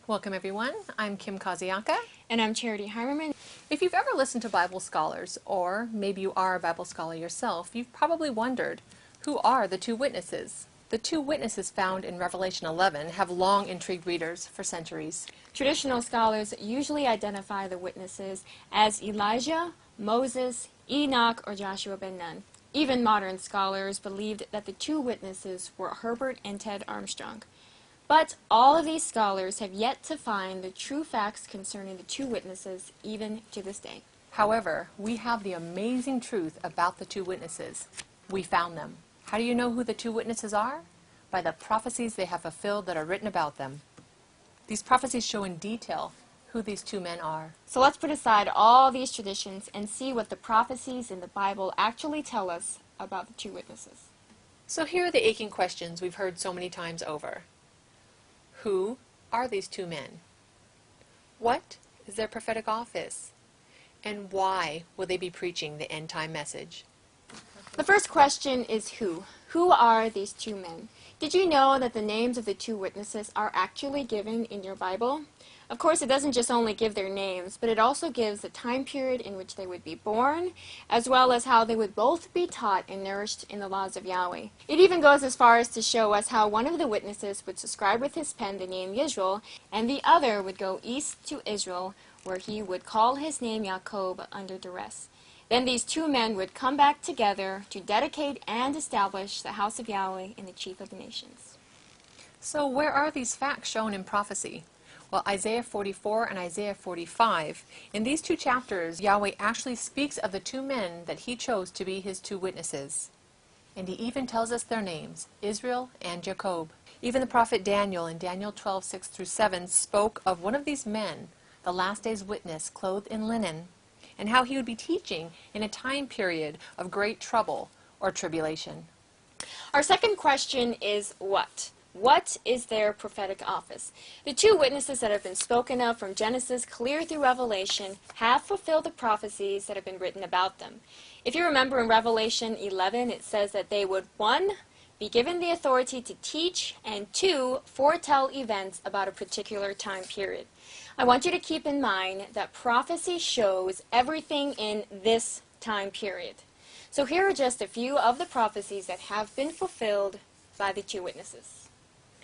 Welcome everyone, I'm Kim Kaziaka. And I'm Charity Heimerman. If you've ever listened to Bible scholars, or maybe you are a Bible scholar yourself, you've probably wondered, who are the two witnesses? The two witnesses found in Revelation 11 have long intrigued readers for centuries. Traditional scholars usually identify the witnesses as Elijah, Moses, Enoch, or Joshua ben Nun. Even modern scholars believed that the two witnesses were Herbert and Ted Armstrong. But all of these scholars have yet to find the true facts concerning the two witnesses, even to this day. However, we have the amazing truth about the two witnesses. We found them. How do you know who the two witnesses are? By the prophecies they have fulfilled that are written about them. These prophecies show in detail who these two men are. So let's put aside all these traditions and see what the prophecies in the Bible actually tell us about the two witnesses. So here are the aching questions we've heard so many times over. Who are these two men? What is their prophetic office? And why will they be preaching the end-time message? The first question is who? Who are these two men? Did you know that the names of the two witnesses are actually given in your Bible? Of course, it doesn't just only give their names, but it also gives the time period in which they would be born, as well as how they would both be taught and nourished in the laws of Yahweh. It even goes as far as to show us how one of the witnesses would subscribe with his pen the name Yisrael, and the other would go east to Israel, where he would call his name Jacob under duress. Then these two men would come back together to dedicate and establish the house of Yahweh in the chief of the nations. So where are these facts shown in prophecy? Well, Isaiah 44 and Isaiah 45, in these two chapters, Yahweh actually speaks of the two men that he chose to be his two witnesses. And he even tells us their names, Israel and Jacob. Even the prophet Daniel in Daniel 12:6-7 spoke of one of these men, the last day's witness, clothed in linen, and how he would be teaching in a time period of great trouble or tribulation. Our second question is what? What is their prophetic office? The two witnesses that have been spoken of from Genesis clear through Revelation have fulfilled the prophecies that have been written about them. If you remember in Revelation 11, it says that they would, 1, be given the authority to teach, and 2, foretell events about a particular time period. I want you to keep in mind that prophecy shows everything in this time period. So here are just a few of the prophecies that have been fulfilled by the two witnesses.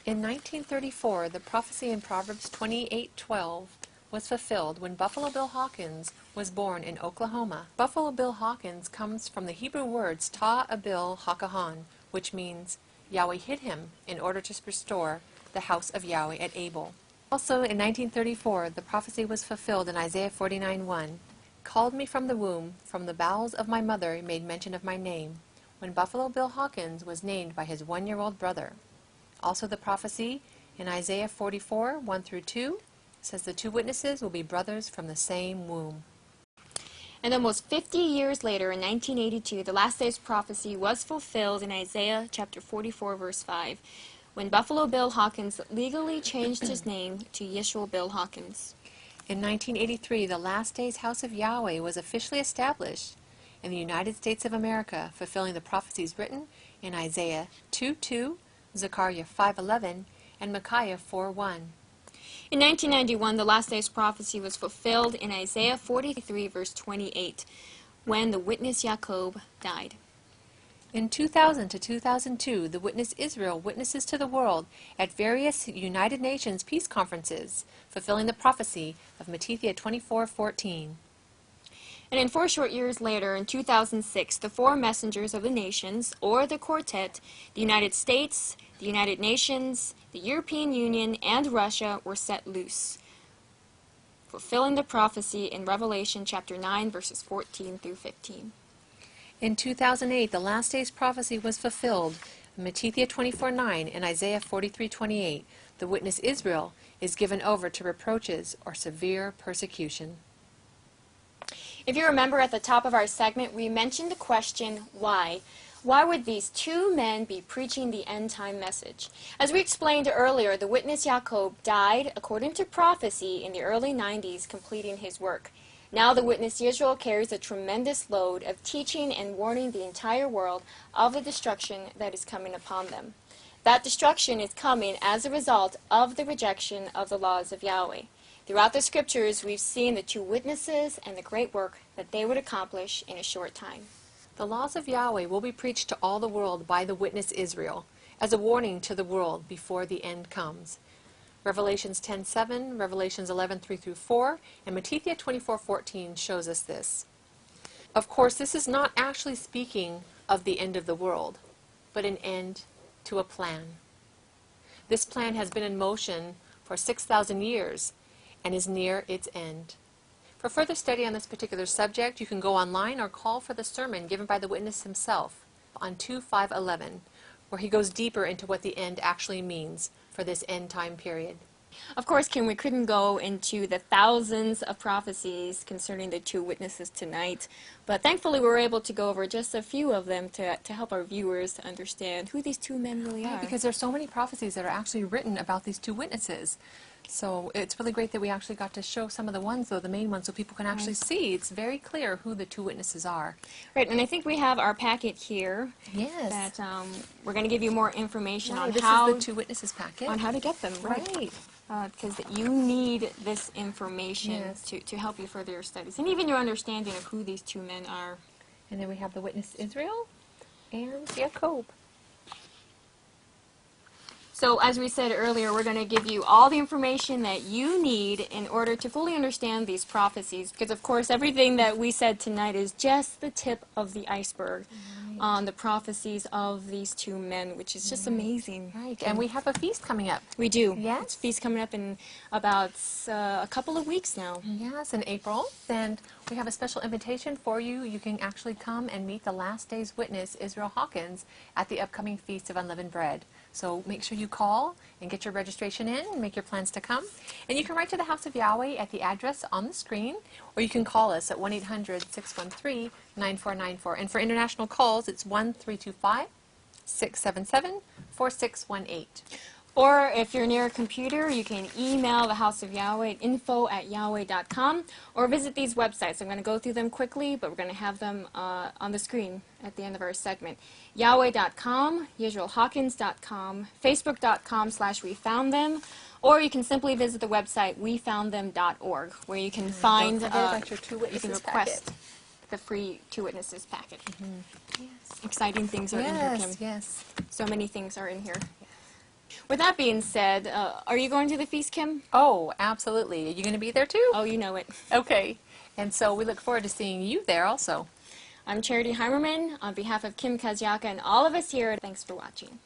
In 1934, the prophecy in Proverbs 28:12 was fulfilled when Buffalo Bill Hawkins was born in Oklahoma. Buffalo Bill Hawkins comes from the Hebrew words Ta-abil Hakahan, which means Yahweh hid him in order to restore the house of Yahweh at Abel. Also in 1934, the prophecy was fulfilled in Isaiah 49:1. Called me from the womb, from the bowels of my mother made mention of my name, when Buffalo Bill Hawkins was named by his 1-year-old brother. Also the prophecy in Isaiah 44:1-2 says the two witnesses will be brothers from the same womb. And almost 50 years later, in 1982, the last day's prophecy was fulfilled in Isaiah chapter 44, verse 5, when Buffalo Bill Hawkins legally changed his name to Yisrael Bill Hawkins. In 1983, the last day's house of Yahweh was officially established in the United States of America, fulfilling the prophecies written in Isaiah 2:2, Zechariah 5:11, and Micaiah 4:1. In 1991, the last day's prophecy was fulfilled in Isaiah 43, verse 28, when the witness Jacob died. In 2000 to 2002, the witness Israel witnesses to the world at various United Nations peace conferences, fulfilling the prophecy of Matthew 24:14. And in 4 short years later, in 2006, the four messengers of the nations, or the quartet, the United States, the United Nations, the European Union, and Russia were set loose, fulfilling the prophecy in Revelation chapter 9, verses 14-15. In 2008, the last day's prophecy was fulfilled, Matthew 24:9 and Isaiah 43:28. The witness Israel is given over to reproaches or severe persecution. If you remember at the top of our segment, we mentioned the question, why? Why would these two men be preaching the end-time message? As we explained earlier, the witness Jacob died, according to prophecy, in the early 90s, completing his work. Now the witness Israel carries a tremendous load of teaching and warning the entire world of the destruction that is coming upon them. That destruction is coming as a result of the rejection of the laws of Yahweh. Throughout the scriptures, we've seen the two witnesses and the great work that they would accomplish in a short time. The laws of Yahweh will be preached to all the world by the witness Israel, as a warning to the world before the end comes. Revelations 10:7, Revelations 11:3-4, and Matthew 24:14 shows us this. Of course, this is not actually speaking of the end of the world, but an end to a plan. This plan has been in motion for 6,000 years and is near its end. For further study on this particular subject, you can go online or call for the sermon given by the witness himself on 2/5/11, where he goes deeper into what the end actually means for this end time period. Of course, Kim, we couldn't go into the thousands of prophecies concerning the two witnesses tonight, but thankfully we were able to go over just a few of them to help our viewers to understand who these two men really are. Because there's so many prophecies that are actually written about these two witnesses. So it's really great that we actually got to show some of the ones, though, the main ones, so people can actually see. It's very clear who the two witnesses are. Right, and I think we have our packet here. Yes. That we're going to give you more information on this how is the two witnesses packet. on how to get them. Right. Because you need this information Yes. to help you further your studies and even your understanding of who these two men are. And then we have the witness Israel and Jacob. So as we said earlier, we're going to give you all the information that you need in order to fully understand these prophecies. Because of course everything that we said tonight is just the tip of the iceberg on the prophecies of these two men, which is just amazing. Right, and we have a feast coming up. We do. Yes. It's feast coming up in about a couple of weeks now. Yes, in April. And we have a special invitation for you. You can actually come and meet the last day's witness, Israel Hawkins, at the upcoming Feast of Unleavened Bread. So make sure you call and get your registration in and make your plans to come. And you can write to the House of Yahweh at the address on the screen, or you can call us at 1-800-613-9494. And for international calls, it's 1-325-677-4618. Or if you're near a computer, you can email the House of Yahweh at info@yahweh.com, or visit these websites. I'm going to go through them quickly, but we're going to have them on the screen at the end of our segment. Yahweh.com, YisraelHawkins.com, Facebook.com/WeFoundThem, or you can simply visit the website WeFoundThem.org, where you can find, Don't forget about your two you witnesses can request packet. the free two witnesses packet. Yes. Exciting things are in here, Kim. Yes. So many things are in here. With that being said, are you going to the feast, Kim? Oh, absolutely. Are you going to be there too? Oh, you know it. Okay. And so we look forward to seeing you there also. I'm Charity Heimerman. On behalf of Kim Kaziaka and all of us here, thanks for watching.